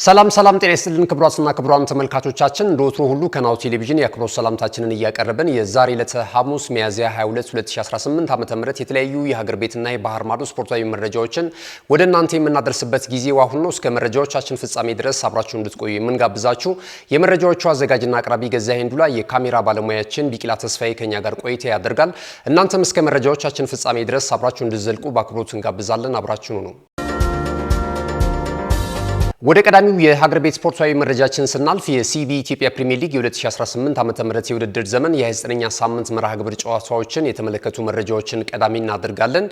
ሰላም ጤና ይስጥልን ክቡራትና ክቡራን ተመልካቾቻችን እንደወትሮ ሁሉ ከናሁ ቴሌቪዥን የአክብሮት ሰላምታችንን እያቀረብን የዛሬ ዕለተ ሐሙስ ሚያዝያ 22 2018 ዓ.ም የተለያዩ የሀገር ቤትና የባህር ማዶ ስፖርታዊ መረጃዎችን ወደ እናንተ የምናደርስበት ጊዜው አሁን ነው። እስከ መረጃዎቻችን ፍጻሜ ድረስ አብራችሁ እንድትቆዩ የምንጋብዛችሁ የመረጃዎቹ አዘጋጅና አቅራቢ ገዛኸኝ ሄንዱላ፣ የካሜራ ባለሙያችን ቢቂላ ተስፋዬ ከኛ ጋር ቆይታ ያደርጋል። እናንተም እስከ መረጃዎቻችን ፍጻሜ ድረስ አብራችሁ እንድትዘልቁ በአክብሮት እንጋብዛለን። አብራችሁ ነው። ወደ ቀዳሚው የሀገር ቤት ስፖርታዊ መረጃችን ስናልፍ የሲቢ ኢትዮጵያ ፕሪሚየር ሊግ የ2018 ዓ.ም የውድድር ዘመን የ29ኛ ሳምንት መርሃ ግብር ጨዋታዎችን የተመለከቱ መረጃዎችን ቀዳሚ እናደርጋለን።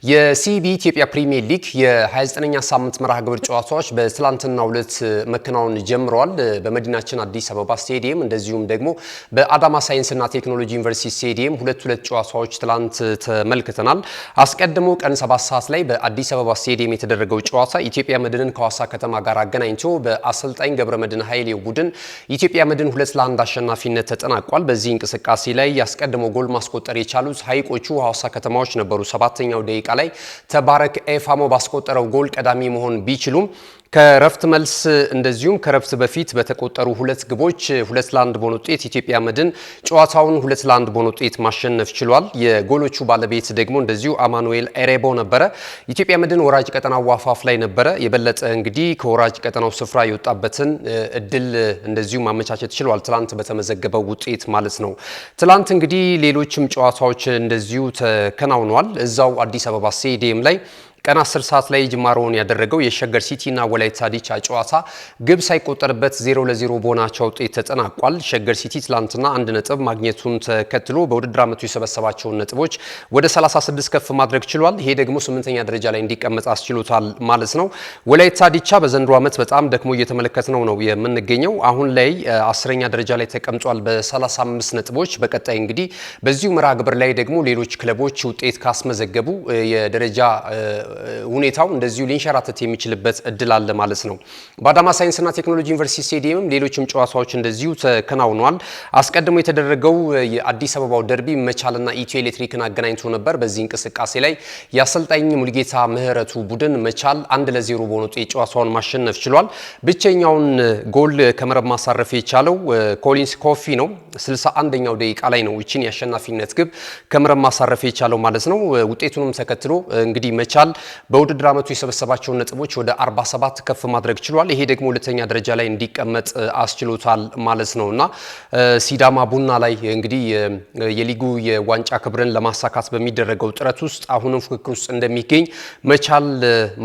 የሲቢ ኢትዮጵያ ፕሪሚየር ሊግ የ29ኛ ሳምንት መርሃ ግብር ጨዋታዎች በትላንትናው ዕለት መከናወን ጀምረዋል። በመዲናችን አዲስ አበባ ስቴዲየም እንደዚሁም ደግሞ በአዳማ ሳይንስና ቴክኖሎጂ ዩኒቨርሲቲ ስቴዲየም ሁለት ጨዋታዎች ትላንት ተመልክተናል። አስቀድሞ ቀን 7 ሰዓት ላይ በአዲስ አበባ ስቴዲየም የተደረገው ጨዋታ ኢትዮጵያ መድንን ከሐዋሳ ከተማ ጋር አገናኝቶ በአሰልጣኝ ገብረመድህን ኃይሌው ቡድን ኢትዮጵያ መድን 2-1 አሸናፊነት ተጠናቋል። በዚህ እንቅስቃሴ ላይ ያስቀድሞ ጎል ማስቆጠር የቻሉት ሀይቆቹ ሐዋሳ ከተማዎች ነበሩ። 7ኛው ደቂቃ ላይ ተባረክ ኤፋሞ ባስቆጠረው ጎል ቀዳሚ መሆን ቢችሉም ከረፍት መልስ እንደዚሁም ከረፍት በፊት በተቆጠሩ ሁለት ግቦች 2-1 በሆነ ውጤት ኢትዮጵያ መድን ጨዋታውን 2-1 በሆነ ውጤት ማሸነፍ ችሏል። የጎሎቹ ባለቤት ደግሞ እንደዚሁ አማኑኤል ኤሬቦ ነበረ። ኢትዮጵያ መድን ወራጅ ቀጠናው ዋፋፍ ላይ ነበረ። የበለጠ እንግዲህ ከወራጅ ቀጠናው ስፍራ የወጣበትን እድል እንደዚሁ ማመቻቸት ችሏል፣ ትላንት በተመዘገበው ውጤት ማለት ነው። ትላንት እንግዲህ ሌሎችም ጨዋታዎች እንደዚሁ ተከናውነዋል። እዛው አዲስ አበባ ስቴዲየም ላይ ቀን 10 ሰዓት ላይ ጅማሮውን ያደረገው የሸገር ሲቲና ወላይታ ዲቻ ጨዋታ ግብ ሳይቆጠርበት 0-0 በሆናቸው ውጤት ተጠናቋል። ሸገር ሲቲ ትላንትና 1 ነጥብ ማግኘቱን ተከትሎ በውድድር ዓመቱ የሰበሰባቸውን ነጥቦች ወደ 36 ከፍ ማድረግ ችሏል። ይሄ ደግሞ 8ኛ ደረጃ ላይ እንዲቀመጥ አስችሎታል ማለት ነው። ወላይታ ዲቻ በዘንድሮ ዓመት በጣም ደክሞ እየተመለከትነው ነው የምንገኘው። አሁን ላይ 10ኛ ደረጃ ላይ ተቀምጧል በ35 ነጥቦች። በቀጣይ እንግዲህ በዚሁ መርሃ ግብር ላይ ደግሞ ሌሎች ክለቦች ውጤት ካስመዘገቡ የደረጃ ሁኔታው እንደዚሁ ሊንሸራተት የሚችልበት እድል አለ ማለት ነው። በአዳማ ሳይንስና ቴክኖሎጂ ዩኒቨርሲቲ ስቴዲየም ሌሎችም ጨዋታዎች እንደዚሁ ተከናውነዋል። አስቀድሞ የተደረገው የአዲስ አበባው ደርቢ መቻልና ኢትዮ ኤሌክትሪክን አገናኝቶ ነበር። በዚህ እንቅስቃሴ ላይ የአሰልጣኝ ሙልጌታ ምህረቱ ቡድን መቻል 1-0 በሆነ ውጤት ጨዋታውን ማሸነፍ ችሏል። ብቸኛውን ጎል ከመረብ ማሳረፍ የቻለው ኮሊንስ ኮፊ ነው። 61ኛው ደቂቃ ላይ ነው እቺን የአሸናፊነት ግብ ከመረብ ማሳረፍ የቻለው ማለት ነው። ውጤቱንም ተከትሎ እንግዲህ መቻል በውድድር ዓመቱ የሰበሰባቸውን ነጥቦች ወደ 47 ከፍ ማድረግ ችሏል። ይሄ ደግሞ ሁለተኛ ደረጃ ላይ እንዲቀመጥ አስችሎታል ማለት ነውና ሲዳማ ቡና ላይ እንግዲህ የሊጉ የዋንጫ ክብርን ለማሳካት በሚደረገው ጥረት ውስጥ አሁንም ፉክክር ውስጥ እንደሚገኝ መቻል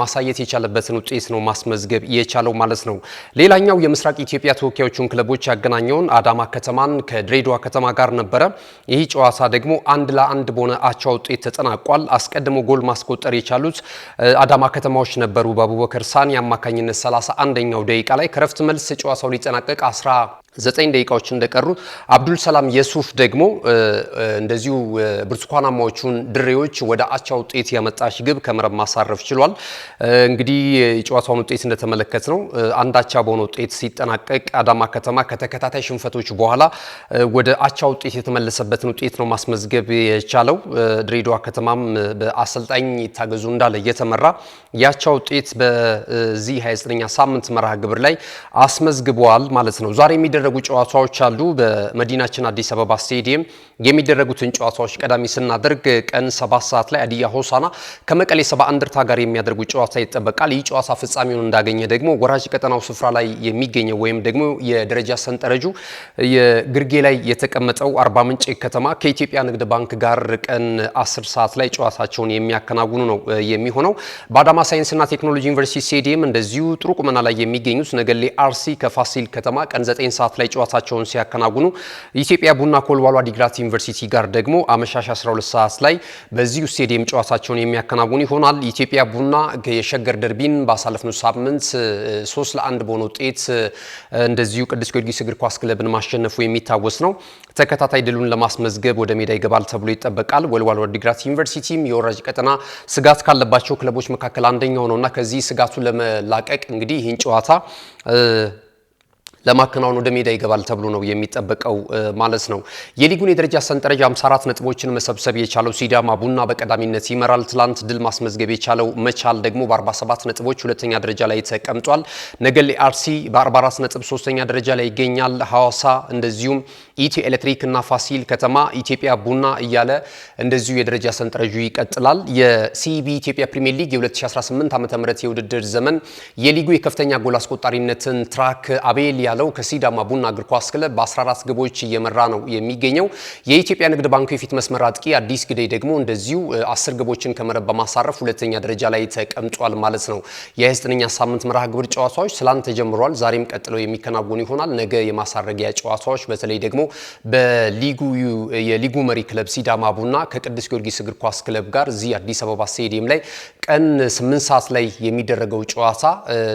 ማሳየት የቻለበትን ውጤት ነው ማስመዝገብ የቻለው ማለት ነው። ሌላኛው የምስራቅ ኢትዮጵያ ተወካዮቹን ክለቦች ያገናኘውን አዳማ ከተማን ከድሬዳዋ ከተማ ጋር ነበረ። ይህ ጨዋታ ደግሞ 1-1 በሆነ አቻ ውጤት ተጠናቋል። አስቀድሞ ጎል ማስቆጠር የቻሉት አዳማ ከተማዎች ነበሩ። በአቡበከር ሳኒ አማካኝነት 31ኛው ደቂቃ ላይ ከረፍት መልስ ጨዋታው ሊጠናቀቅ 19 ደቂቃዎች እንደቀሩ አብዱል ሰላም የሱፍ ደግሞ እንደዚሁ ብርቱካናማዎቹን ድሬዎች ወደ አቻ ውጤት ያመጣች ግብ ከመረብ ማሳረፍ ችሏል። እንግዲህ የጨዋታውን ውጤት እንደተመለከት ነው አንድ አቻ በሆነ ውጤት ሲጠናቀቅ አዳማ ከተማ ከተከታታይ ሽንፈቶች በኋላ ወደ አቻ ውጤት የተመለሰበትን ውጤት ነው ማስመዝገብ የቻለው። ድሬዳዋ ከተማም በአሰልጣኝ ታገዙ እንዳለ እየተመራ ያቻ ውጤት በዚህ 29ኛ ሳምንት መርሃ ግብር ላይ አስመዝግበዋል ማለት ነው። ዛሬ የሚደረጉ ጨዋታዎች አሉ። በመዲናችን አዲስ አበባ ስቴዲየም የሚደረጉትን ጨዋታዎች ቀዳሚ ስናደርግ ቀን 7 ሰዓት ላይ ሀዲያ ሆሳዕና ከመቀሌ 70 እንደርታ ጋር የሚያደርጉት ጨዋታ ይጠበቃል። ይህ ጨዋታ ፍጻሜውን እንዳገኘ ደግሞ ወራጅ ቀጠናው ስፍራ ላይ የሚገኘው ወይም ደግሞ የደረጃ ሰንጠረጁ የግርጌ ላይ የተቀመጠው አርባ ምንጭ ከተማ ከኢትዮጵያ ንግድ ባንክ ጋር ቀን 10 ሰዓት ላይ ጨዋታቸውን የሚያከናውኑ ነው የሚሆነው። በአዳማ ሳይንስና ቴክኖሎጂ ዩኒቨርሲቲ ስቴዲየም እንደዚሁ ጥሩ ቁመና ላይ የሚገኙት ነገሌ አርሲ ከፋሲል ከተማ ቀን 9 ሰዓት ላይ ጨዋታቸውን ሲያከናውኑ ኢትዮጵያ ቡና ከወልዋሎ ዓዲግራት ዩኒቨርሲቲ ጋር ደግሞ አመሻሽ 12 ሰዓት ላይ በዚሁ ስቴዲየም ጨዋታቸውን የሚያከናውኑ ይሆናል። ኢትዮጵያ ቡና የሸገር ደርቢን ባሳለፍነው ሳምንት 3-1 በሆነ ውጤት እንደዚሁ ቅዱስ ጊዮርጊስ እግር ኳስ ክለብን ማሸነፉ የሚታወስ ነው። ተከታታይ ድሉን ለማስመዝገብ ወደ ሜዳ ይገባል ተብሎ ይጠበቃል። ወልዋሎ ዓዲግራት ዩኒቨርሲቲም የወራጅ ቀጠና ስጋት ካለባቸው ክለቦች መካከል አንደኛው ነውና ከዚህ ስጋቱ ለመላቀቅ እንግዲህ ይህን ጨዋታ ለማከናወን ወደ ሜዳ ይገባል ተብሎ ነው የሚጠበቀው ማለት ነው። የሊጉን የደረጃ ሰንጠረዥ 54 ነጥቦችን መሰብሰብ የቻለው ሲዳማ ቡና በቀዳሚነት ይመራል። ትላንት ድል ማስመዝገብ የቻለው መቻል ደግሞ በ47 ነጥቦች ሁለተኛ ደረጃ ላይ ተቀምጧል። ነገሌ አርሲ በ44 ነጥብ ሶስተኛ ደረጃ ላይ ይገኛል። ሐዋሳ እንደዚሁም ኢትዮ ኤሌክትሪክ እና ፋሲል ከተማ ኢትዮጵያ ቡና እያለ እንደዚሁ የደረጃ ሰንጠረዡ ይቀጥላል። የሲቢ ኢትዮጵያ ፕሪሚየር ሊግ የ2018 ዓ.ም የውድድር ዘመን የሊጉ የከፍተኛ ጎል አስቆጣሪነትን ትራክ አቤል ያለው ከሲዳማ ቡና እግር ኳስ ክለብ በ14 ግቦች እየመራ ነው የሚገኘው። የኢትዮጵያ ንግድ ባንክ የፊት መስመር አጥቂ አዲስ ግደይ ደግሞ እንደዚሁ 10 ግቦችን ከመረብ በማሳረፍ ሁለተኛ ደረጃ ላይ ተቀምጧል ማለት ነው። የ29ኛ ሳምንት መርሃ ግብር ጨዋታዎች ትላንት ተጀምሯል። ዛሬም ቀጥለው የሚከናወኑ ይሆናል። ነገ የማሳረጊያ ጨዋታዎች በተለይ ደግሞ የሊጉ መሪ ክለብ ሲዳማ ቡና ከቅዱስ ጊዮርጊስ እግር ኳስ ክለብ ጋር እዚህ አዲስ አበባ ስቴዲየም ላይ ቀን 8 ሰዓት ላይ የሚደረገው ጨዋታ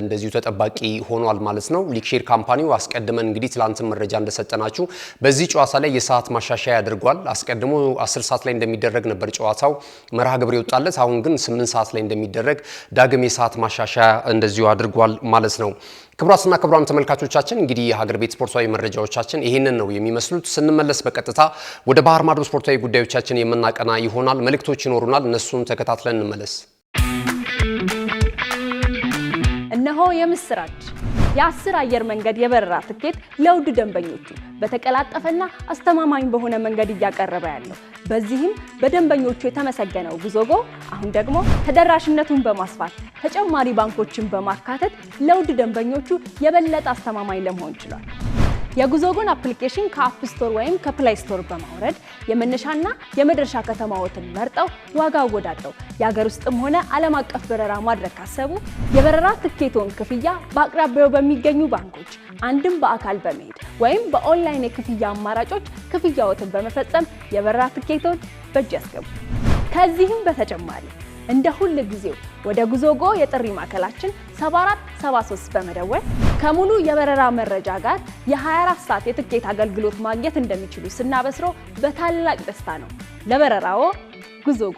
እንደዚሁ ተጠባቂ ሆኗል ማለት ነው። ሊክሼር ካምፓኒው አስቀድመን እንግዲህ ትላንት መረጃ እንደሰጠናችሁ በዚህ ጨዋታ ላይ የሰዓት ማሻሻያ ያደርጓል። አስቀድሞ 10 ሰዓት ላይ እንደሚደረግ ነበር ጨዋታው መርሃ ግብር ይወጣለት። አሁን ግን 8 ሰዓት ላይ እንደሚደረግ ዳግም የሰዓት ማሻሻያ እንደዚሁ አድርጓል ማለት ነው። ክቡራትና ክቡራን ተመልካቾቻችን እንግዲህ የሀገር ቤት ስፖርታዊ መረጃዎቻችን ይሄንን ነው የሚመስሉት። ስንመለስ በቀጥታ ወደ ባህር ማዶ ስፖርታዊ ጉዳዮቻችን የምናቀና ይሆናል። መልእክቶች ይኖሩናል። እነሱን ተከታትለን እንመለስ። እነሆ የምስራች የ10 አየር መንገድ የበረራ ትኬት ለውድ ደንበኞቹ በተቀላጠፈና አስተማማኝ በሆነ መንገድ እያቀረበ ያለው። በዚህም በደንበኞቹ የተመሰገነው ጉዞጎ አሁን ደግሞ ተደራሽነቱን በማስፋት ተጨማሪ ባንኮችን በማካተት ለውድ ደንበኞቹ የበለጠ አስተማማኝ ለመሆን ችሏል። የጉዞጎን አፕሊኬሽን ከአፕ ስቶር ወይም ከፕሌይ ስቶር በማውረድ የመነሻና የመድረሻ ከተማዎትን መርጠው ዋጋ አወዳድረው የሀገር ውስጥም ሆነ ዓለም አቀፍ በረራ ማድረግ ካሰቡ የበረራ ትኬቶን ክፍያ በአቅራቢያው በሚገኙ ባንኮች አንድም በአካል በመሄድ ወይም በኦንላይን የክፍያ አማራጮች ክፍያዎትን በመፈጸም የበረራ ትኬቶን በእጅ ያስገቡ። ከዚህም በተጨማሪ እንደ ሁሉ ጊዜው ወደ ጉዞጎ የጥሪ ማዕከላችን 7473 በመደወል ከሙሉ የበረራ መረጃ ጋር የ24 ሰዓት የትኬት አገልግሎት ማግኘት እንደሚችሉ ስናበስሮ በታላቅ ደስታ ነው። ለበረራዎ ጉዞጎ።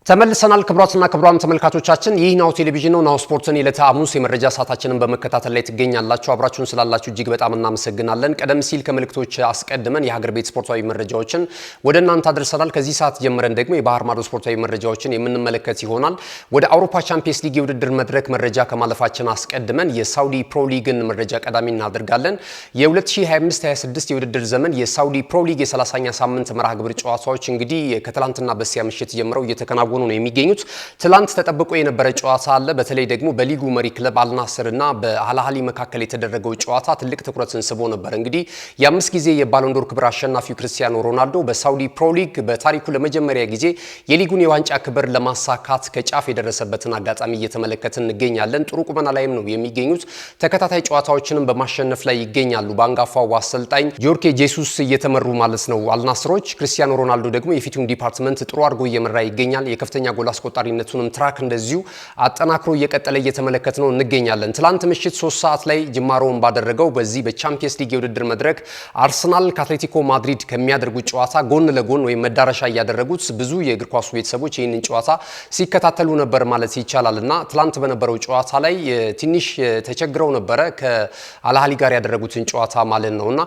ተመልሰናል። ክቡራትና ክቡራን ተመልካቾቻችን ይህ ናሁ ቴሌቪዥን ነው። ናሁ ስፖርትን የዕለተ ሐሙስ የመረጃ ሰዓታችንን በመከታተል ላይ ትገኛላችሁ። አብራችሁን ስላላችሁ እጅግ በጣም እናመሰግናለን። ቀደም ሲል ከመልእክቶች አስቀድመን የሀገር ቤት ስፖርታዊ መረጃዎችን ወደ እናንተ አድርሰናል። ከዚህ ሰዓት ጀምረን ደግሞ የባህር ማዶ ስፖርታዊ መረጃዎችን የምንመለከት ይሆናል። ወደ አውሮፓ ቻምፒየንስ ሊግ የውድድር መድረክ መረጃ ከማለፋችን አስቀድመን የሳውዲ ፕሮ ሊግን መረጃ ቀዳሚ እናደርጋለን። የ2025-26 የውድድር ዘመን የሳውዲ ፕሮ ሊግ የ30ኛ ሳምንት መርሃ ግብር ጨዋታዎች እንግዲህ ከትላንትና በስቲያ ምሽት ጀምረው እየተከናወኑ ነው የሚገኙት። ትላንት ተጠብቆ የነበረ ጨዋታ አለ። በተለይ ደግሞ በሊጉ መሪ ክለብ አልናስር እና በአልአህሊ መካከል የተደረገው ጨዋታ ትልቅ ትኩረትን ስቦ ነበር። እንግዲህ የ5 ጊዜ የባሎንዶር ክብር አሸናፊው ክርስቲያኖ ሮናልዶ በሳውዲ ፕሮ ሊግ በታሪኩ ለመጀመሪያ ጊዜ የሊጉን የዋንጫ ክብር ለማሳካት ከጫፍ የደረሰበትን አጋጣሚ እየተመለከትን እንገኛለን። ጥሩ ቁመና ላይም ነው የሚገኙት። ተከታታይ ጨዋታዎችንም በማሸነፍ ላይ ይገኛሉ። በአንጋፋው አሰልጣኝ ጆርኬ ጄሱስ እየተመሩ ማለት ነው አልናስሮች። ክርስቲያኖ ሮናልዶ ደግሞ የፊቱን ዲፓርትመንት ጥሩ አድርጎ እየመራ ይገኛል። ከፍተኛ ጎል አስቆጣሪነቱንም ትራክ እንደዚሁ አጠናክሮ እየቀጠለ እየተመለከት ነው እንገኛለን። ትላንት ምሽት 3 ሰዓት ላይ ጅማሮውን ባደረገው በዚህ በቻምፒየንስ ሊግ የውድድር መድረክ አርሰናል ከአትሌቲኮ ማድሪድ ከሚያደርጉት ጨዋታ ጎን ለጎን ወይም መዳረሻ እያደረጉት ብዙ የእግር ኳሱ ቤተሰቦች ይህንን ጨዋታ ሲከታተሉ ነበር ማለት ይቻላልና ትላንት በነበረው ጨዋታ ላይ ትንሽ ተቸግረው ነበረ ከአልአህሊ ጋር ያደረጉትን ጨዋታ ማለት ነውና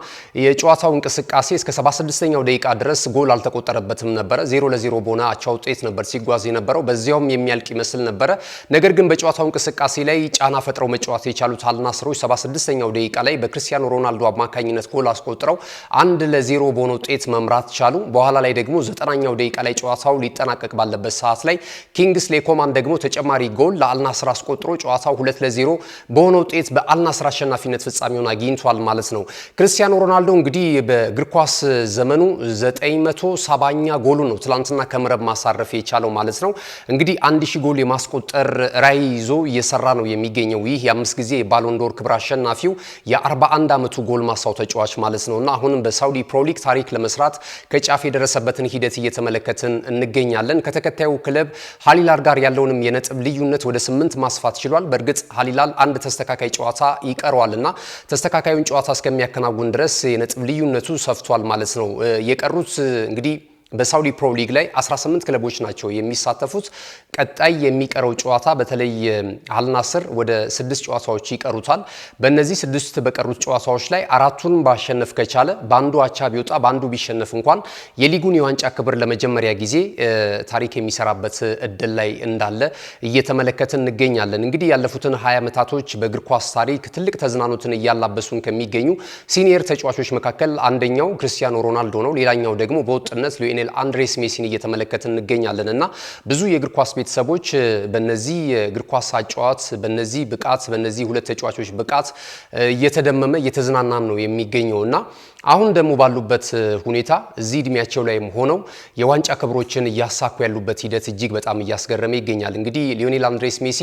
የጨዋታው እንቅስቃሴ እስከ 76ኛው ደቂቃ ድረስ ጎል አልተቆጠረበትም ነበረ። 0-0 በሆነ አቻ ውጤት ነበር ሲጓዝ የነበረው። በዚያውም የሚያልቅ ይመስል ነበረ። ነገር ግን በጨዋታው እንቅስቃሴ ላይ ጫና ፈጥረው መጫወት የቻሉት አልናስሮች 76ኛው ደቂቃ ላይ በክርስቲያኖ ሮናልዶ አማካኝነት ጎል አስቆጥረው 1-0 በሆነ ውጤት መምራት ቻሉ። በኋላ ላይ ደግሞ 90ኛው ደቂቃ ላይ ጨዋታው ሊጠናቀቅ ባለበት ሰዓት ላይ ኪንግስሌ ኮማን ደግሞ ተጨማሪ ጎል ለአልናስር አስቆጥሮ ጨዋታው 2-0 በሆነ ውጤት በአልናስር አሸናፊነት ፍጻሜውን አግኝቷል ማለት ነው። ክርስቲያኖ ሮናልዶ እንግዲህ በእግር ኳስ ዘመኑ 970ኛ ጎሉ ነው ትላንትና ከመረብ ማሳረፍ የቻለው ማለት ነው። እንግዲህ 1000 ጎል የማስቆጠር ራዕይ ይዞ እየሰራ ነው የሚገኘው ይህ የ5 ጊዜ የባሎንዶር ክብር አሸናፊው የ41 ዓመቱ ጎልማሳው ተጫዋች ማለት ነውና አሁንም በሳውዲ ፕሮ ሊግ ታሪክ ለመስራት ከጫፍ የደረሰበትን ሂደት እየተመለከትን እንገኛለን። ከተከታዩ ክለብ ሃሊላል ጋር ያለውንም የነጥብ ልዩነት ወደ 8 ማስፋት ችሏል። በእርግጥ ሃሊላል አንድ ተስተካካይ ጨዋታ ይቀረዋልና ተስተካካዩን ጨዋታ እስከሚያከናውን ድረስ የነጥብ ልዩነቱ ሰፍቷል ማለት ነው። የቀሩት እንግዲህ በሳውዲ ፕሮ ሊግ ላይ 18 ክለቦች ናቸው የሚሳተፉት። ቀጣይ የሚቀረው ጨዋታ በተለይ አልናስር ወደ 6 ጨዋታዎች ይቀሩታል። በእነዚህ 6 በቀሩት ጨዋታዎች ላይ አራቱን ባሸነፍ ከቻለ በአንዱ አቻ ቢወጣ በአንዱ ቢሸነፍ እንኳን የሊጉን የዋንጫ ክብር ለመጀመሪያ ጊዜ ታሪክ የሚሰራበት እድል ላይ እንዳለ እየተመለከትን እንገኛለን። እንግዲህ ያለፉትን 20 ዓመታቶች በእግር ኳስ ታሪክ ትልቅ ተዝናኖትን እያላበሱን ከሚገኙ ሲኒየር ተጫዋቾች መካከል አንደኛው ክርስቲያኖ ሮናልዶ ነው። ሌላኛው ደግሞ በወጥነት ሊዮኔል አንድሬስ ሜሲን እየተመለከትን እንገኛለን እና ብዙ የእግር ኳስ ቤተሰቦች በነዚህ የእግር ኳስ አጫዋት በነዚህ ብቃት በነዚህ ሁለት ተጫዋቾች ብቃት እየተደመመ እየተዝናናን ነው የሚገኘውና አሁን ደግሞ ባሉበት ሁኔታ እዚህ እድሜያቸው ላይም ሆነው የዋንጫ ክብሮችን እያሳኩ ያሉበት ሂደት እጅግ በጣም እያስገረመ ይገኛል። እንግዲህ ሊዮኔል አንድሬስ ሜሲ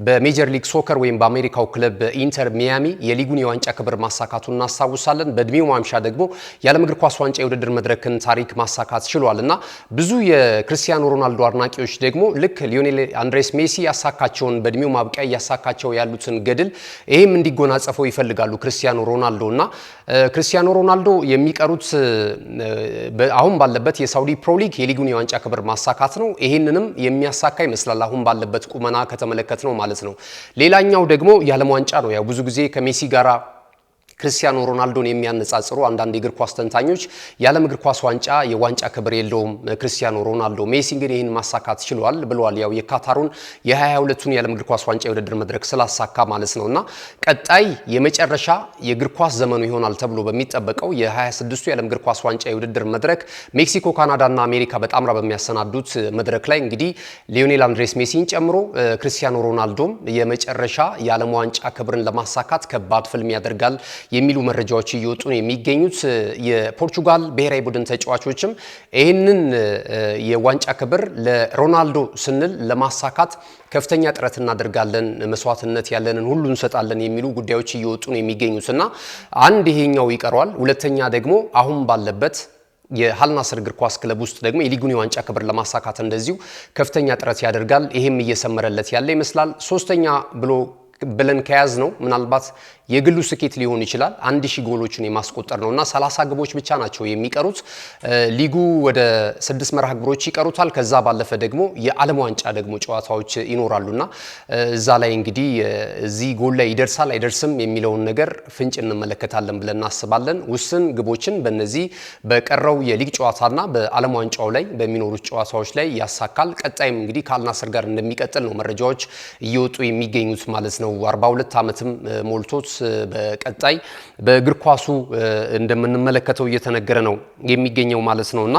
በሜጀር ሊግ ሶከር ወይም በአሜሪካው ክለብ ኢንተር ሚያሚ የሊጉን የዋንጫ ክብር ማሳካቱን እናስታውሳለን። በእድሜው ማምሻ ደግሞ የዓለም እግር ኳስ ዋንጫ የውድድር መድረክን ታሪክ ማሳካት ችሏል እና ብዙ የክርስቲያኖ ሮናልዶ አድናቂዎች ደግሞ ልክ ሊዮኔል አንድሬስ ሜሲ ያሳካቸውን በእድሜው ማብቂያ እያሳካቸው ያሉትን ገድል ይህም እንዲጎናጸፈው ይፈልጋሉ ክርስቲያኖ ሮናልዶ እና ክርስቲያኖ ሮናልዶ የሚቀሩት አሁን ባለበት የሳውዲ ፕሮ ሊግ የሊጉን የዋንጫ ክብር ማሳካት ነው። ይሄንንም የሚያሳካ ይመስላል አሁን ባለበት ቁመና ከተመለከት ነው ማለት ነው። ሌላኛው ደግሞ የዓለም ዋንጫ ነው። ያው ብዙ ጊዜ ከሜሲ ጋራ ክርስቲያኖ ሮናልዶን የሚያነጻጽሩ አንዳንድ የእግር ኳስ ተንታኞች የዓለም እግር ኳስ ዋንጫ የዋንጫ ክብር የለውም ክርስቲያኖ ሮናልዶ፣ ሜሲ ግን ይህን ማሳካት ችሏል ብለዋል። ያው የካታሩን የ22ቱን የዓለም እግር ኳስ ዋንጫ የውድድር መድረክ ስላሳካ ማለት ነውና ቀጣይ የመጨረሻ የእግር ኳስ ዘመኑ ይሆናል ተብሎ በሚጠበቀው የ26ቱ የዓለም እግር ኳስ ዋንጫ የውድድር መድረክ ሜክሲኮ፣ ካናዳና አሜሪካ በጣምራ በሚያሰናዱት መድረክ ላይ እንግዲህ ሊዮኔል አንድሬስ ሜሲን ጨምሮ ክርስቲያኖ ሮናልዶም የመጨረሻ የዓለም ዋንጫ ክብርን ለማሳካት ከባድ ፍልም ያደርጋል የሚሉ መረጃዎች እየወጡ ነው የሚገኙት። የፖርቹጋል ብሔራዊ ቡድን ተጫዋቾችም ይህንን የዋንጫ ክብር ለሮናልዶ ስንል ለማሳካት ከፍተኛ ጥረት እናደርጋለን፣ መስዋዕትነት ያለንን ሁሉ እንሰጣለን የሚሉ ጉዳዮች እየወጡ ነው የሚገኙትና አንድ ይሄኛው ይቀረዋል። ሁለተኛ ደግሞ አሁን ባለበት የአልናስር እግር ኳስ ክለብ ውስጥ ደግሞ የሊጉን የዋንጫ ክብር ለማሳካት እንደዚሁ ከፍተኛ ጥረት ያደርጋል። ይሄም እየሰመረለት ያለ ይመስላል። ሶስተኛ ብለን ከያዝ ነው ምናልባት የግሉ ስኬት ሊሆን ይችላል 1000 ጎሎችን የማስቆጠር ነውና 30 ግቦች ብቻ ናቸው የሚቀሩት። ሊጉ ወደ 6 መርሃ ግብሮች ይቀሩታል። ከዛ ባለፈ ደግሞ የዓለም ዋንጫ ደግሞ ጨዋታዎች ይኖራሉና እዛ ላይ እንግዲህ እዚህ ጎል ላይ ይደርሳል አይደርስም የሚለውን ነገር ፍንጭ እንመለከታለን ብለን እናስባለን። ውስን ግቦችን በእነዚህ በቀረው የሊግ ጨዋታና በዓለም ዋንጫው ላይ በሚኖሩት ጨዋታዎች ላይ ያሳካል። ቀጣይም እንግዲህ ከአልናስር ጋር እንደሚቀጥል ነው መረጃዎች እየወጡ የሚገኙት ማለት ነው። 42 ዓመትም ሞልቶት በቀጣይ በእግር ኳሱ እንደምንመለከተው እየተነገረ ነው የሚገኘው ማለት ነውና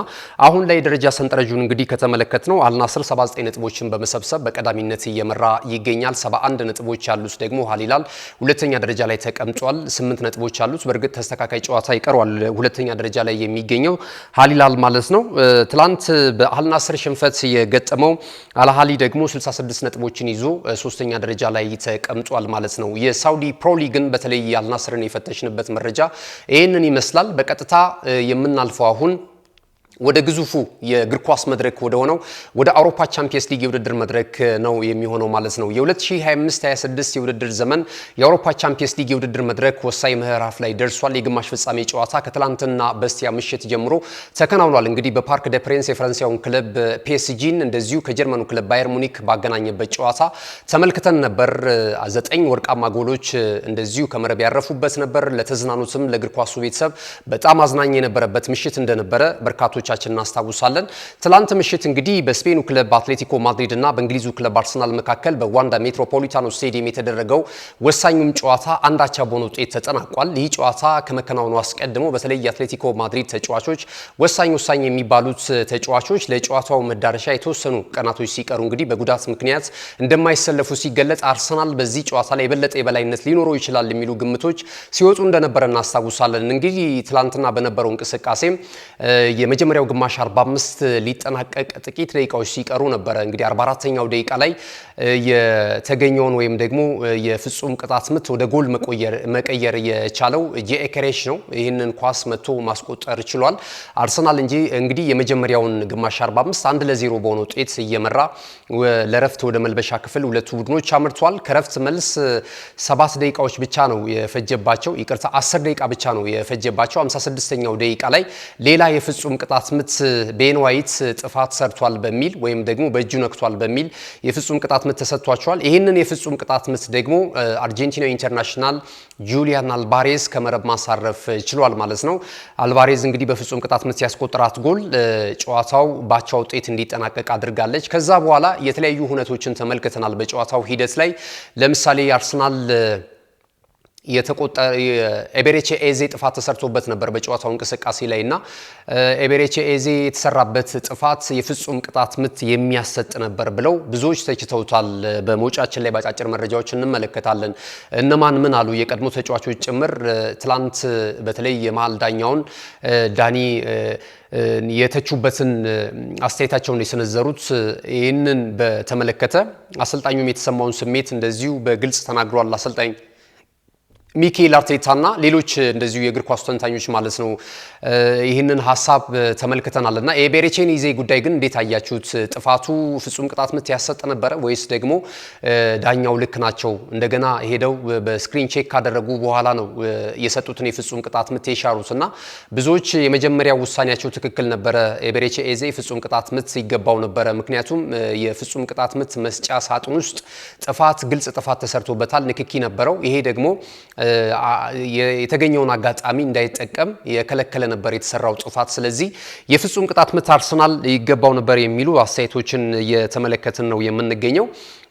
አሁን ላይ ደረጃ ሰንጠረዡን እንግዲህ ከተመለከት ነው አልናስር 79 ነጥቦችን በመሰብሰብ በቀዳሚነት እየመራ ይገኛል። 71 ነጥቦች ያሉት ደግሞ አልሂላል ሁለተኛ ደረጃ ላይ ተቀምጧል። 8 ነጥቦች ያሉት በእርግጥ ተስተካካይ ጨዋታ ይቀርዋል ሁለተኛ ደረጃ ላይ የሚገኘው አልሂላል ማለት ነው። ትላንት በአልናስር ሽንፈት የገጠመው አልሃሊ ደግሞ 66 ነጥቦችን ይዞ ሶስተኛ ደረጃ ላይ ተቀምጧል ማለት ነው። የሳውዲ ፕሮ ሊግን በተለይ አልናስርን የፈተሽንበት መረጃ ይህንን ይመስላል። በቀጥታ የምናልፈው አሁን ወደ ግዙፉ የእግር ኳስ መድረክ ወደ ሆነው ወደ አውሮፓ ቻምፒየንስ ሊግ የውድድር መድረክ ነው የሚሆነው ማለት ነው። የ2025-26 የውድድር ዘመን የአውሮፓ ቻምፒየንስ ሊግ የውድድር መድረክ ወሳኝ ምዕራፍ ላይ ደርሷል። የግማሽ ፍጻሜ ጨዋታ ከትላንትና በስቲያ ምሽት ጀምሮ ተከናውኗል። እንግዲህ በፓርክ ደ ፕሬንስ የፈረንሳዩን ክለብ ፒኤስጂን እንደዚሁ ከጀርመኑ ክለብ ባየር ሙኒክ ባገናኘበት ጨዋታ ተመልክተን ነበር። 9 ወርቃማ ጎሎች እንደዚሁ ከመረብ ያረፉበት ነበር። ለተዝናኑትም ለእግር ኳሱ ቤተሰብ በጣም አዝናኝ የነበረበት ምሽት እንደነበረ በርካቶች ቻችን እናስታውሳለን። ትላንት ምሽት እንግዲህ በስፔኑ ክለብ አትሌቲኮ ማድሪድ እና በእንግሊዙ ክለብ አርሰናል መካከል በዋንዳ ሜትሮፖሊታኖ ስቴዲየም የተደረገው ወሳኙም ጨዋታ አንዳቻ በሆነ ውጤት ተጠናቋል። ይህ ጨዋታ ከመከናወኑ አስቀድሞ በተለይ የአትሌቲኮ ማድሪድ ተጫዋቾች ወሳኝ የሚባሉት ተጫዋቾች ለጨዋታው መዳረሻ የተወሰኑ ቀናቶች ሲቀሩ እንግዲህ በጉዳት ምክንያት እንደማይሰለፉ ሲገለጥ አርሰናል በዚህ ጨዋታ ላይ የበለጠ የበላይነት ሊኖረው ይችላል የሚሉ ግምቶች ሲወጡ እንደነበረ እናስታውሳለን። እንግዲህ ትላንትና በነበረው እንቅስቃሴ የመጀመሪያው ግማሽ 45 ሊጠናቀቅ ጥቂት ደቂቃዎች ሲቀሩ ነበረ እንግዲህ 44ኛው ደቂቃ ላይ የተገኘውን ወይም ደግሞ የፍጹም ቅጣት ምት ወደ ጎል መቀየር የቻለው ጄኬሬሽ ነው። ይህንን ኳስ መቶ ማስቆጠር ችሏል አርሰናል እንጂ እንግዲህ የመጀመሪያውን ግማሽ 45 1-0 በሆነ ውጤት እየመራ ለረፍት ወደ መልበሻ ክፍል ሁለቱ ቡድኖች አምርቷል። ከረፍት መልስ 7 ደቂቃዎች ብቻ ነው የፈጀባቸው 10 ደቂቃ ብቻ ነው የፈጀባቸው። 56ኛው ደቂቃ ላይ ሌላ የፍጹም ቅጣት ቅጣት ምት ቤን ዋይት ጥፋት ሰርቷል በሚል ወይም ደግሞ በእጁ ነክቷል በሚል የፍጹም ቅጣት ምት ተሰጥቷቸዋል። ይህንን የፍጹም ቅጣት ምት ደግሞ አርጀንቲናዊ ኢንተርናሽናል ጁሊያን አልቫሬዝ ከመረብ ማሳረፍ ችሏል ማለት ነው። አልቫሬዝ እንግዲህ በፍጹም ቅጣት ምት ያስቆጠራት ጎል ጨዋታው ባቻ ውጤት እንዲጠናቀቅ አድርጋለች። ከዛ በኋላ የተለያዩ ሁነቶችን ተመልክተናል በጨዋታው ሂደት ላይ። ለምሳሌ አርሰናል ኤቤሬቺ ኤዜ ጥፋት ተሰርቶበት ነበር በጨዋታው እንቅስቃሴ ላይ እና ኤቤሬቺ ኤዜ የተሰራበት ጥፋት የፍጹም ቅጣት ምት የሚያሰጥ ነበር ብለው ብዙዎች ተችተውታል። በመውጫችን ላይ ባጫጭር መረጃዎች እንመለከታለን። እነማን ምን አሉ የቀድሞ ተጫዋቾች ጭምር ትላንት በተለይ የመሃል ዳኛውን ዳኒ የተቹበትን አስተያየታቸውን የሰነዘሩት። ይህንን በተመለከተ አሰልጣኙም የተሰማውን ስሜት እንደዚሁ በግልጽ ተናግሯል። አሰልጣኝ ሚኬል አርቴታና ሌሎች እንደዚሁ የእግር ኳስ ተንታኞች ማለት ነው ይህንን ሐሳብ ተመልክተናልና ኤቤሬቺን ኢዜ ጉዳይ ግን እንዴት አያችሁት? ጥፋቱ ፍጹም ቅጣት ምት ያሰጥ ነበረ ወይስ ደግሞ ዳኛው ልክ ናቸው? እንደገና ሄደው በስክሪን ቼክ ካደረጉ በኋላ ነው የሰጡትን የፍጹም ቅጣት ምት የሻሩትና ብዙዎች የመጀመሪያው ውሳኔያቸው ትክክል ነበረ። ኤቤሬቺ ኢዜ ፍጹም ቅጣት ምት ይገባው ነበረ። ምክንያቱም የፍጹም ቅጣት ምት መስጫ ሳጥን ውስጥ ግልጽ ጥፋት ተሰርቶበታል፣ ንክኪ ነበረው። ይሄ ደግሞ የተገኘውን አጋጣሚ እንዳይጠቀም የከለከለ ነበር የተሰራው ጥፋት። ስለዚህ የፍጹም ቅጣት ምት አርሰናል ይገባው ነበር የሚሉ አስተያየቶችን እየተመለከትን ነው የምንገኘው።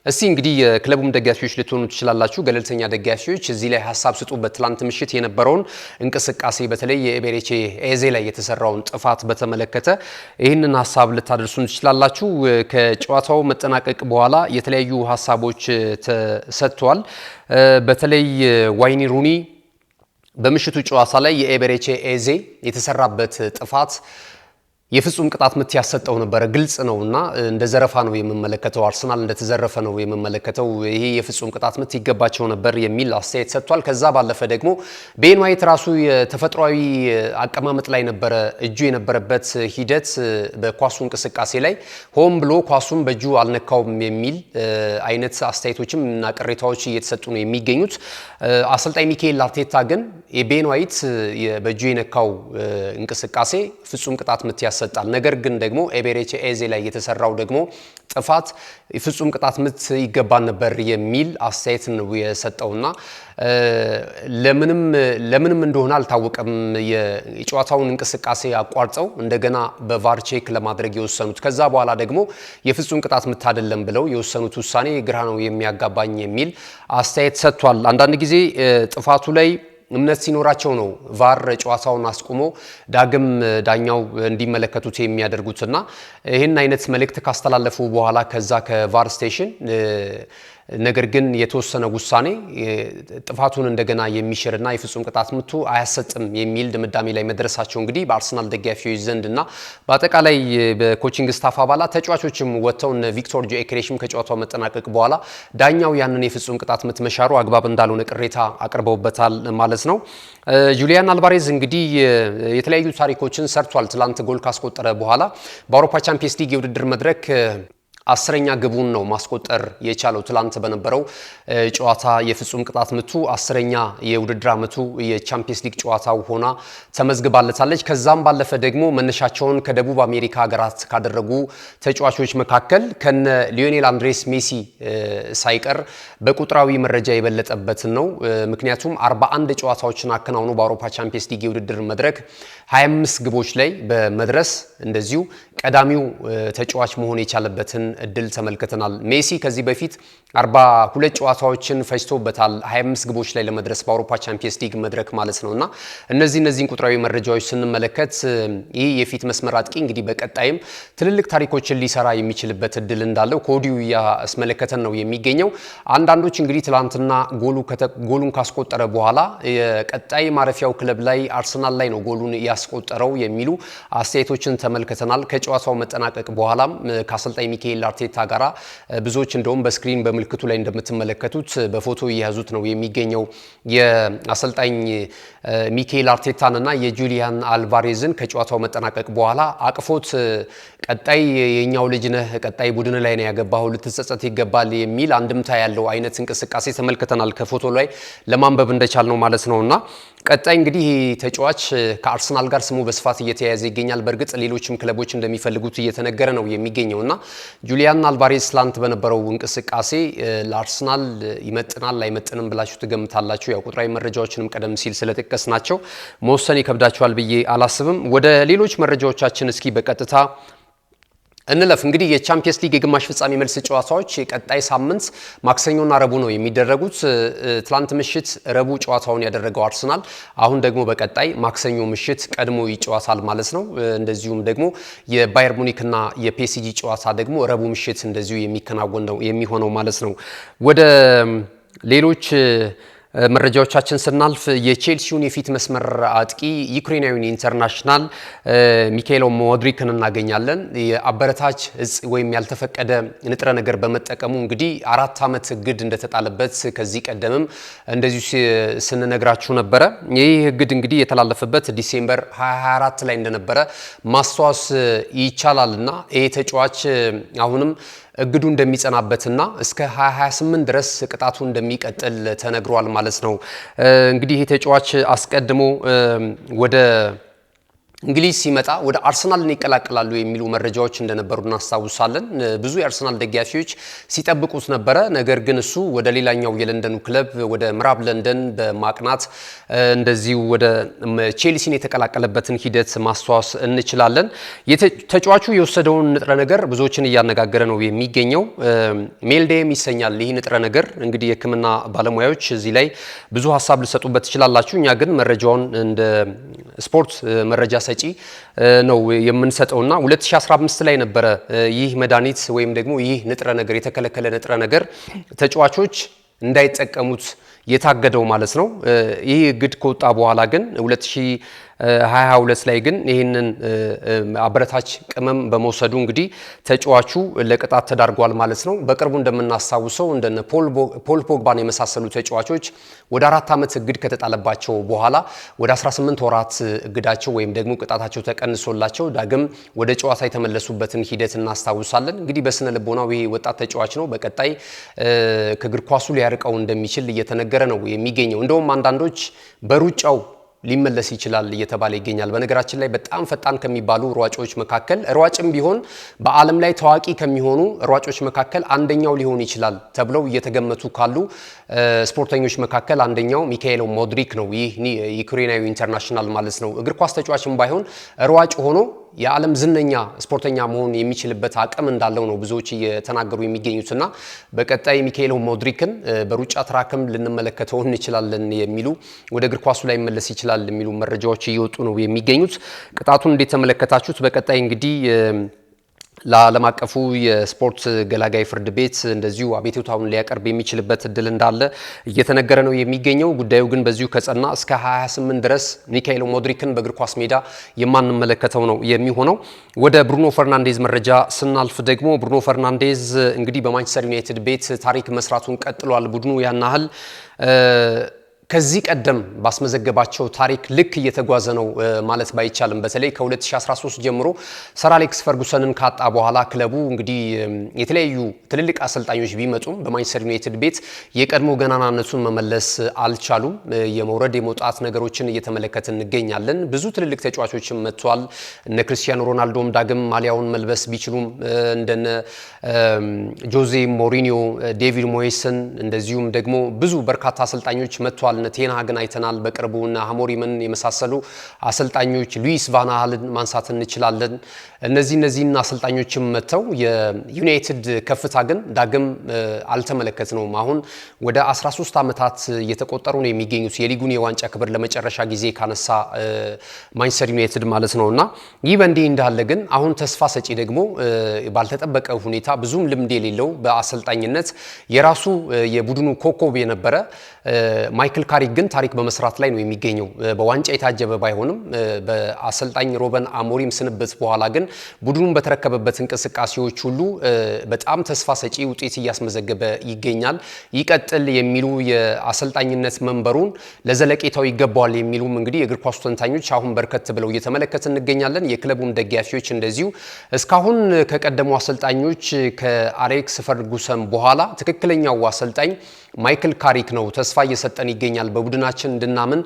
እስቲ እንግዲህ የክለቡም ደጋፊዎች ልትሆኑ ትችላላችሁ፣ ገለልተኛ ደጋፊዎች እዚህ ላይ ሐሳብ ስጡበት። ትላንት ምሽት የነበረውን እንቅስቃሴ በተለይ የኤቤሬቺ ኤዜ ላይ የተሰራውን ጥፋት በተመለከተ ይህንን ሐሳብ ልታደርሱን ትችላላችሁ። ከጨዋታው መጠናቀቅ በኋላ የተለያዩ ሐሳቦች ተሰጥተዋል። በተለይ ዋይኒ ሩኒ በምሽቱ ጨዋታ ላይ የኤቤሬቺ ኤዜ የተሰራበት ጥፋት የፍጹም ቅጣት ምት ያሰጠው ነበር። ግልጽ ነውና እንደ ዘረፋ ነው የምመለከተው፣ አርሰናል እንደተዘረፈ ነው የምመለከተው። ይሄ የፍጹም ቅጣት ምት ይገባቸው ነበር የሚል አስተያየት ሰጥቷል። ከዛ ባለፈ ደግሞ ቤን ዋይት ራሱ የተፈጥሯዊ አቀማመጥ ላይ ነበረ እጁ የነበረበት ሂደት በኳሱ እንቅስቃሴ ላይ ሆን ብሎ ኳሱን በእጁ አልነካውም የሚል አይነት አስተያየቶችም እና ቅሬታዎች እየተሰጡ ነው የሚገኙት። አሰልጣኝ ሚኬል አርቴታ ግን የቤን ዋይት በእጁ የነካው እንቅስቃሴ ፍጹም ቅጣት ምት ያሰጣል፣ ነገር ግን ደግሞ ኤቤሬቺ ኤዜ ላይ የተሰራው ደግሞ ጥፋት ፍጹም ቅጣት ምት ይገባን ነበር የሚል አስተያየት ነው የሰጠውና ለምንም እንደሆነ አልታወቀም። የጨዋታውን እንቅስቃሴ አቋርጠው እንደገና በቫር ቼክ ለማድረግ የወሰኑት ከዛ በኋላ ደግሞ የፍጹም ቅጣት ምት አይደለም ብለው የወሰኑት ውሳኔ ግራ ነው የሚያጋባኝ የሚል አስተያየት ሰጥቷል። አንዳንድ ጊዜ ጥፋቱ ላይ እምነት ሲኖራቸው ነው ቫር ጨዋታውን አስቆሞ ዳግም ዳኛው እንዲመለከቱት የሚያደርጉትና ይህን አይነት መልእክት ካስተላለፉ በኋላ ከዛ ከቫር ስቴሽን ነገር ግን የተወሰነ ውሳኔ ጥፋቱን እንደገና የሚሽርና የፍጹም ቅጣት ምቱ አያሰጥም የሚል ድምዳሜ ላይ መድረሳቸው እንግዲህ በአርሰናል ደጋፊዎች ዘንድና በአጠቃላይ በኮቺንግ ስታፍ አባላት ተጫዋቾችም ወጥተው ቪክቶር ጆኬሬሽም ከጨዋታው መጠናቀቅ በኋላ ዳኛው ያንን የፍጹም ቅጣት ምት መሻሩ አግባብ እንዳልሆነ ቅሬታ አቅርበውበታል ማለት ነው። ጁሊያን አልቫሬዝ እንግዲህ የተለያዩ ታሪኮችን ሰርቷል። ትላንት ጎል ካስቆጠረ በኋላ በአውሮፓ ቻምፒየንስ ሊግ የውድድር መድረክ 10ኛ ግቡን ነው ማስቆጠር የቻለው። ትላንት በነበረው ጨዋታ የፍጹም ቅጣት ምቱ 10ኛ የውድድር ዓመቱ የቻምፒየንስ ሊግ ጨዋታው ሆና ተመዝግባለታለች። ከዛም ባለፈ ደግሞ መነሻቸውን ከደቡብ አሜሪካ ሀገራት ካደረጉ ተጫዋቾች መካከል ከነ ሊዮኔል አንድሬስ ሜሲ ሳይቀር በቁጥራዊ መረጃ የበለጠበትን ነው። ምክንያቱም 41 ጨዋታዎችን አከናውኖ በአውሮፓ ቻምፒየንስ ሊግ የውድድር መድረክ 25 ግቦች ላይ በመድረስ እንደዚሁ ቀዳሚው ተጫዋች መሆን የቻለበትን እድል ተመልክተናል። ሜሲ ከዚህ በፊት 42 ጨዋታዎችን ፈጅቶበታል 25 ግቦች ላይ ለመድረስ በአውሮፓ ቻምፒየንስ ሊግ መድረክ ማለት ነውና እነዚህን ቁጥራዊ መረጃዎች ስንመለከት ይህ የፊት መስመር አጥቂ እንግዲህ በቀጣይም ትልልቅ ታሪኮችን ሊሰራ የሚችልበት እድል እንዳለው ከወዲሁ ያስመለከተን ነው የሚገኘው። አንዳንዶች እንግዲህ ትላንትና ጎሉን ካስቆጠረ በኋላ የቀጣይ ማረፊያው ክለብ ላይ አርሰናል ላይ ነው ጎሉን ያስቆጠረው የሚሉ አስተያየቶችን ተመልክተናል። ከጨዋታው መጠናቀቅ በኋላም ከአሰልጣኝ ሚካኤል አርቴታ ጋራ ብዙዎች እንደውም በስክሪን በምልክቱ ላይ እንደምትመለከቱት በፎቶ እየያዙት ነው የሚገኘው የአሰልጣኝ ሚካኤል አርቴታንና የጁሊያን አልቫሬዝን ከጨዋታው መጠናቀቅ በኋላ አቅፎት ቀጣይ የኛው ልጅ ነህ፣ ቀጣይ ቡድን ላይ ነው ያገባው፣ ልትጸጸት ይገባል የሚል አንድምታ ያለው አይነት እንቅስቃሴ ተመልክተናል። ከፎቶ ላይ ለማንበብ እንደቻል ነው ማለት ነውና ቀጣይ እንግዲህ ተጫዋች ከአርሰናል ጋር ስሙ በስፋት እየተያያዘ ይገኛል። በእርግጥ ሌሎችም ክለቦች እንደሚፈልጉት እየተነገረ ነው የሚገኘውና ጁሊያን አልቫሬዝ ትላንት በነበረው እንቅስቃሴ ለአርሰናል ይመጥናል አይመጥንም ብላችሁ ትገምታላችሁ? ያው ቁጥራዊ መረጃዎችንም ቀደም ሲል ስለጠቀስናቸው መወሰን ይከብዳችኋል ብዬ አላስብም። ወደ ሌሎች መረጃዎቻችን እስኪ በቀጥታ እንለፍ። እንግዲህ የቻምፒየንስ ሊግ የግማሽ ፍጻሜ መልስ ጨዋታዎች የቀጣይ ሳምንት ማክሰኞና ረቡዕ ነው የሚደረጉት። ትላንት ምሽት ረቡዕ ጨዋታውን ያደረገው አርሰናል አሁን ደግሞ በቀጣይ ማክሰኞ ምሽት ቀድሞ ይጫወታል ማለት ነው። እንደዚሁም ደግሞ የባየር ሙኒክና የፒኤስጂ ጨዋታ ደግሞ ረቡዕ ምሽት እንደዚሁ የሚከናወን ነው የሚሆነው ማለት ነው። ወደ ሌሎች መረጃዎቻችን ስናልፍ የቼልሲውን የፊት መስመር አጥቂ ዩክሬናዊውን ኢንተርናሽናል ሚካኤል ሞድሪክን እናገኛለን። የአበረታች እጽ ወይም ያልተፈቀደ ንጥረ ነገር በመጠቀሙ እንግዲህ 4 ዓመት እግድ እንደተጣለበት ከዚህ ቀደምም እንደዚሁ ስንነግራችሁ ነበረ። ይህ እግድ እንግዲህ የተላለፈበት ዲሴምበር 2024 ላይ እንደነበረ ማስታወስ ይቻላልና ይህ ተጫዋች አሁንም እግዱ እንደሚጸናበትና እስከ 2028 ድረስ ቅጣቱ እንደሚቀጥል ተነግሯል ማለት ነው። እንግዲህ ይህ ተጫዋች አስቀድሞ ወደ እንግሊዝ ሲመጣ ወደ አርሰናልን ይቀላቀላሉ የሚሉ መረጃዎች እንደነበሩ እናስታውሳለን። ብዙ የአርሰናል ደጋፊዎች ሲጠብቁት ነበረ። ነገር ግን እሱ ወደ ሌላኛው የለንደኑ ክለብ ወደ ምዕራብ ለንደን በማቅናት እንደዚሁ ወደ ቼልሲን የተቀላቀለበትን ሂደት ማስታወስ እንችላለን። ተጫዋቹ የወሰደውን ንጥረ ነገር ብዙዎችን እያነጋገረ ነው የሚገኘው። ሜልዴም ይሰኛል ይህ ንጥረ ነገር። እንግዲህ የሕክምና ባለሙያዎች እዚህ ላይ ብዙ ሀሳብ ልሰጡበት ትችላላችሁ። እኛ ግን መረጃውን እንደ ስፖርት መረጃ ሰጪ ነው የምንሰጠውና 2015 ላይ ነበረ ይህ መድኃኒት ወይም ደግሞ ይህ ንጥረ ነገር የተከለከለ ንጥረ ነገር ተጫዋቾች እንዳይጠቀሙት የታገደው ማለት ነው። ይህ እግድ ከወጣ በኋላ ግን 2022 ላይ ግን ይህንን አበረታች ቅመም በመውሰዱ እንግዲህ ተጫዋቹ ለቅጣት ተዳርጓል ማለት ነው። በቅርቡ እንደምናስታውሰው እንደነ ፖል ፖግባን የመሳሰሉ ተጫዋቾች ወደ 4 ዓመት እግድ ከተጣለባቸው በኋላ ወደ 18 ወራት እግዳቸው ወይም ደግሞ ቅጣታቸው ተቀንሶላቸው ዳግም ወደ ጨዋታ የተመለሱበትን ሂደት እናስታውሳለን። እንግዲህ በስነ ልቦናው ይሄ ወጣት ተጫዋች ነው በቀጣይ ከእግር ኳሱ ሊያርቀው እንደሚችል እየተነገረ ነው የሚገኘው። እንደውም አንዳንዶች በሩጫው ሊመለስ ይችላል እየተባለ ይገኛል። በነገራችን ላይ በጣም ፈጣን ከሚባሉ ሯጮች መካከል ሯጭም ቢሆን በዓለም ላይ ታዋቂ ከሚሆኑ ሯጮች መካከል አንደኛው ሊሆን ይችላል ተብለው እየተገመቱ ካሉ ስፖርተኞች መካከል አንደኛው ሚካኤል ሞድሪክ ነው። ይህ ዩክሬናዊ ኢንተርናሽናል ማለት ነው። እግር ኳስ ተጫዋችም ባይሆን ሯጭ ሆኖ የዓለም ዝነኛ ስፖርተኛ መሆን የሚችልበት አቅም እንዳለው ነው ብዙዎች እየተናገሩ የሚገኙትና በቀጣይ ሚካኤል ሞድሪክን በሩጫ ትራክም ልንመለከተው እንችላለን የሚሉ ወደ እግር ኳሱ ላይ መለስ ይችላል የሚሉ መረጃዎች እየወጡ ነው የሚገኙት። ቅጣቱን እንዴት ተመለከታችሁት? በቀጣይ እንግዲህ ለዓለም አቀፉ የስፖርት ገላጋይ ፍርድ ቤት እንደዚሁ አቤቱታውን ሊያቀርብ የሚችልበት እድል እንዳለ እየተነገረ ነው የሚገኘው። ጉዳዩ ግን በዚሁ ከጸና እስከ 28 ድረስ ሚካኤል ሞድሪክን በእግር ኳስ ሜዳ የማንመለከተው ነው የሚሆነው። ወደ ብሩኖ ፈርናንዴዝ መረጃ ስናልፍ ደግሞ ብሩኖ ፈርናንዴዝ እንግዲህ በማንቸስተር ዩናይትድ ቤት ታሪክ መስራቱን ቀጥሏል። ቡድኑ ያናህል ከዚህ ቀደም ባስመዘገባቸው ታሪክ ልክ እየተጓዘ ነው ማለት ባይቻልም በተለይ ከ2013 ጀምሮ ሰር አሌክስ ፈርጉሰንን ካጣ በኋላ ክለቡ እንግዲህ የተለያዩ ትልልቅ አሰልጣኞች ቢመጡም በማንቸስተር ዩናይትድ ቤት የቀድሞ ገናናነቱን መመለስ አልቻሉም። የመውረድ የመውጣት ነገሮችን እየተመለከትን እንገኛለን። ብዙ ትልልቅ ተጫዋቾችም መጥተዋል። እነ ክርስቲያኖ ሮናልዶም ዳግም ማሊያውን መልበስ ቢችሉም እንደነ ጆዜ ሞሪኒዮ፣ ዴቪድ ሞይስን እንደዚሁም ደግሞ ብዙ በርካታ አሰልጣኞች መጥተዋል። ቴንሃግን አይተናል በቅርቡ እና አሞሪምን የመሳሰሉ አሰልጣኞች ሉዊስ ቫን ሃልን ማንሳት እንችላለን። እነዚህን አሰልጣኞችም መተው የዩናይትድ ከፍታ ግን ዳግም አልተመለከትነውም። አሁን ወደ 13 ዓመታት እየተቆጠሩ ነው የሚገኙት የሊጉን የዋንጫ ክብር ለመጨረሻ ጊዜ ካነሳ ማንቸስተር ዩናይትድ ማለት ነውና ይህ በእንዲህ እንዳለ ግን አሁን ተስፋ ሰጪ ደግሞ ባልተጠበቀ ሁኔታ ብዙም ልምድ የሌለው በአሰልጣኝነት የራሱ የቡድኑ ኮከብ የነበረ ማይክል ካሪክ ግን ታሪክ በመስራት ላይ ነው የሚገኘው። በዋንጫ የታጀበ ባይሆንም በአሰልጣኝ ሮበን አሞሪም ስንብት በኋላ ግን ቡድኑን በተረከበበት እንቅስቃሴዎች ሁሉ በጣም ተስፋ ሰጪ ውጤት እያስመዘገበ ይገኛል። ይቀጥል የሚሉ የአሰልጣኝነት መንበሩን ለዘለቄታው ይገባዋል የሚሉም እንግዲህ የእግር ኳስ ተንታኞች አሁን በርከት ብለው እየተመለከትን እንገኛለን። የክለቡም ደጋፊዎች እንደዚሁ እስካሁን ከቀደሙ አሰልጣኞች ከአሌክስ ፈርጉሰን በኋላ ትክክለኛው አሰልጣኝ ማይክል ካሪክ ነው ተስፋ እየሰጠን ይገኛል። በቡድናችን እንድናምን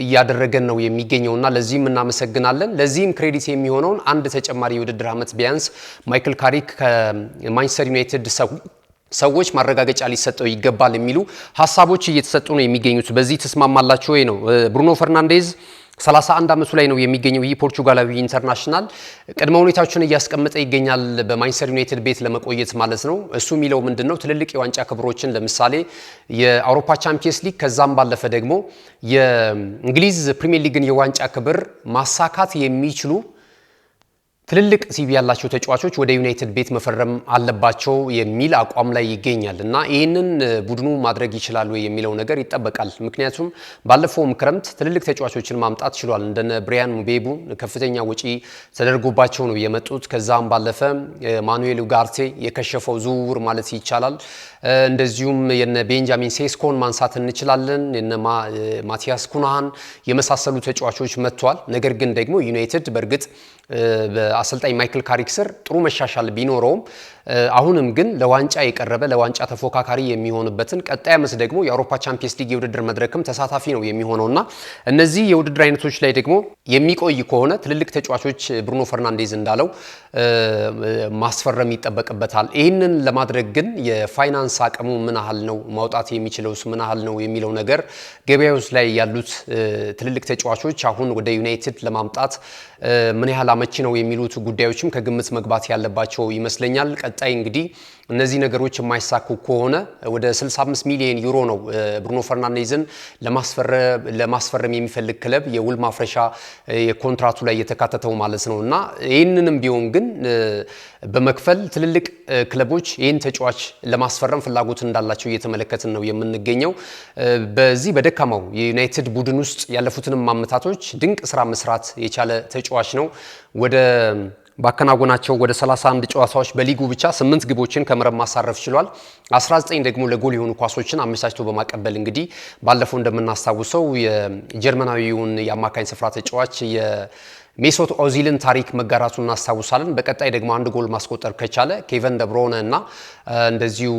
እያደረገን ነው የሚገኘውና ለዚህም እናመሰግናለን። ለዚህም ክሬዲት የሚሆነውን አንድ ተጨማሪ የውድድር ዓመት ቢያንስ ማይክል ካሪክ ከማንቸስተር ዩናይትድ ሰዎች ማረጋገጫ ሊሰጠው ይገባል የሚሉ ሀሳቦች እየተሰጡ ነው የሚገኙት። በዚህ ተስማማላችሁ ወይ ነው? ብሩኖ ፈርናንዴዝ 31 ዓመቱ ላይ ነው የሚገኘው። ይህ ፖርቹጋላዊ ኢንተርናሽናል ቅድመ ሁኔታዎችን እያስቀመጠ ይገኛል በማንቸስተር ዩናይትድ ቤት ለመቆየት ማለት ነው። እሱ የሚለው ምንድነው? ትልልቅ የዋንጫ ክብሮችን ለምሳሌ የአውሮፓ ቻምፒየንስ ሊግ ከዛም ባለፈ ደግሞ የእንግሊዝ ፕሪሚየር ሊግን የዋንጫ ክብር ማሳካት የሚችሉ ትልልቅ ሲቪ ያላቸው ተጫዋቾች ወደ ዩናይትድ ቤት መፈረም አለባቸው የሚል አቋም ላይ ይገኛል እና ይህንን ቡድኑ ማድረግ ይችላል ወይ የሚለው ነገር ይጠበቃል። ምክንያቱም ባለፈውም ክረምት ትልልቅ ተጫዋቾችን ማምጣት ችሏል። እንደነ ብሪያን ሙቤቡ ከፍተኛ ወጪ ተደርጎባቸው ነው የመጡት። ከዛም ባለፈ ማኑኤል ኡጋርቴ የከሸፈው ዝውውር ማለት ይቻላል። እንደዚሁም የነ ቤንጃሚን ሴስኮን ማንሳት እንችላለን። የነ ማቲያስ ኩናሃን የመሳሰሉ ተጫዋቾች መጥተዋል። ነገር ግን ደግሞ ዩናይትድ በእርግጥ በአሰልጣኝ ማይክል ካሪክ ስር ጥሩ መሻሻል ቢኖረውም አሁንም ግን ለዋንጫ የቀረበ ለዋንጫ ተፎካካሪ የሚሆንበትን ቀጣይ ዓመት ደግሞ የአውሮፓ ቻምፒየንስ ሊግ የውድድር መድረክም ተሳታፊ ነው የሚሆነውና እነዚህ የውድድር አይነቶች ላይ ደግሞ የሚቆይ ከሆነ ትልልቅ ተጫዋቾች ብሩኖ ፈርናንዴዝ እንዳለው ማስፈረም ይጠበቅበታል። ይህንን ለማድረግ ግን የፋይናንስ አቅሙ ምን ያህል ነው፣ ማውጣት የሚችለውስ ምን ያህል ነው የሚለው ነገር ገበያዎች ላይ ያሉት ትልልቅ ተጫዋቾች አሁን ወደ ዩናይትድ ለማምጣት ምን ያህል አመቺ ነው የሚሉት ጉዳዮችም ከግምት መግባት ያለባቸው ይመስለኛል። ቀጣይ እንግዲህ እነዚህ ነገሮች የማይሳኩ ከሆነ ወደ 65 ሚሊዮን ዩሮ ነው ብሩኖ ፈርናንዴዝን ለማስፈረም የሚፈልግ ክለብ የውል ማፍረሻ የኮንትራቱ ላይ የተካተተው ማለት ነው እና ይህንንም ቢሆን ግን በመክፈል ትልልቅ ክለቦች ይህን ተጫዋች ለማስፈረም ፍላጎት እንዳላቸው እየተመለከትን ነው የምንገኘው። በዚህ በደካማው የዩናይትድ ቡድን ውስጥ ያለፉትንም ዓመታቶች ድንቅ ስራ መስራት የቻለ ተጫዋች ነው። ባከናወናቸው ወደ 31 ጨዋታዎች በሊጉ ብቻ 8 ግቦችን ከመረብ ማሳረፍ ችሏል። 19 ደግሞ ለጎል የሆኑ ኳሶችን አመቻችቶ በማቀበል እንግዲህ ባለፈው እንደምናስታውሰው የጀርመናዊውን የአማካኝ ስፍራ ተጫዋች የሜሶት ኦዚልን ታሪክ መጋራቱን እናስታውሳለን። በቀጣይ ደግሞ አንድ ጎል ማስቆጠር ከቻለ ኬቨን ደብሮነ እና እንደዚሁ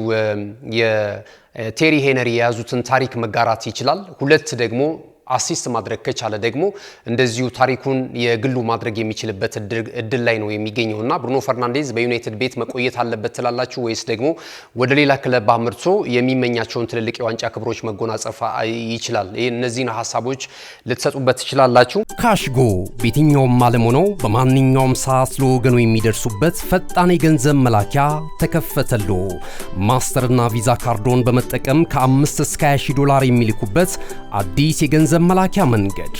የቴሪ ሄነሪ የያዙትን ታሪክ መጋራት ይችላል። ሁለት ደግሞ አሲስት ማድረግ ከቻለ ደግሞ እንደዚሁ ታሪኩን የግሉ ማድረግ የሚችልበት እድል ላይ ነው የሚገኘውና ብሩኖ ፈርናንዴዝ በዩናይትድ ቤት መቆየት አለበት ትላላችሁ ወይስ ደግሞ ወደ ሌላ ክለብ አምርቶ የሚመኛቸውን ትልልቅ የዋንጫ ክብሮች መጎናጸፍ ይችላል? እነዚህን ሀሳቦች ልትሰጡበት ትችላላችሁ። ካሽጎ በየትኛውም ዓለም ሆነው በማንኛውም ሰዓት ለወገኑ የሚደርሱበት ፈጣን የገንዘብ መላኪያ ተከፈተሎ። ማስተርና ቪዛ ካርዶን በመጠቀም ከ5 እስከ 20 ዶላር የሚልኩበት አዲስ የገንዘብ መላኪያ መንገድ።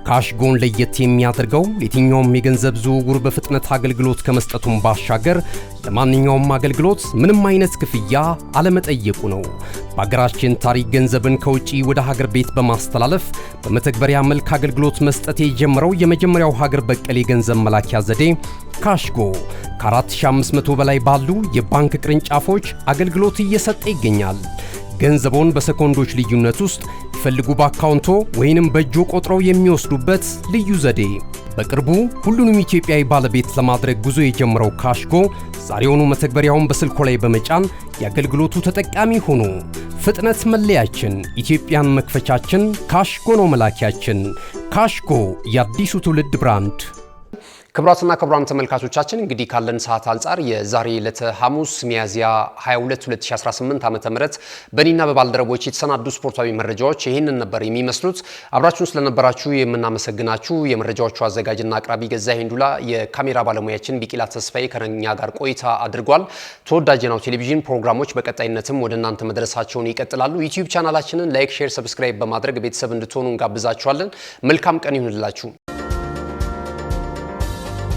ካሽጎን ለየት የሚያደርገው የትኛውም የገንዘብ ዝውውር በፍጥነት አገልግሎት ከመስጠቱም ባሻገር ለማንኛውም አገልግሎት ምንም አይነት ክፍያ አለመጠየቁ ነው። በሀገራችን ታሪክ ገንዘብን ከውጪ ወደ ሀገር ቤት በማስተላለፍ በመተግበሪያ መልክ አገልግሎት መስጠት የጀመረው የመጀመሪያው ሀገር በቀል የገንዘብ መላኪያ ዘዴ ካሽጎ ከ4500 በላይ ባሉ የባንክ ቅርንጫፎች አገልግሎት እየሰጠ ይገኛል። ገንዘቦን በሰኮንዶች ልዩነት ውስጥ ይፈልጉ በአካውንቶ ወይንም በእጆ ቆጥረው የሚወስዱበት ልዩ ዘዴ። በቅርቡ ሁሉንም ኢትዮጵያዊ ባለቤት ለማድረግ ጉዞ የጀመረው ካሽጎ ዛሬውኑ መተግበሪያውን በስልኮ ላይ በመጫን የአገልግሎቱ ተጠቃሚ ሆኑ። ፍጥነት መለያችን፣ ኢትዮጵያን መክፈቻችን፣ ካሽጎ ነው መላኪያችን። ካሽጎ የአዲሱ ትውልድ ብራንድ። ክቡራትና ክቡራን ተመልካቾቻችን እንግዲህ ካለን ሰዓት አንጻር የዛሬ ዕለተ ሐሙስ ሚያዝያ 22 2018 ዓ.ም በእኔና በባልደረቦች የተሰናዱ ስፖርታዊ መረጃዎች ይህንን ነበር የሚመስሉት። አብራችሁን ስለነበራችሁ የምናመሰግናችሁ። የመረጃዎቹ አዘጋጅና አቅራቢ ገዛኸኝ ዱላ፣ የካሜራ ባለሙያችን ቢቂላ ተስፋዬ ከኛ ጋር ቆይታ አድርጓል። ተወዳጅ ናሁ ቴሌቪዥን ፕሮግራሞች በቀጣይነትም ወደ እናንተ መድረሳቸውን ይቀጥላሉ። ዩቲዩብ ቻናላችንን ላይክ፣ ሼር፣ ሰብስክራይብ በማድረግ ቤተሰብ እንድትሆኑ እንጋብዛችኋለን። መልካም ቀን ይሁንላችሁ።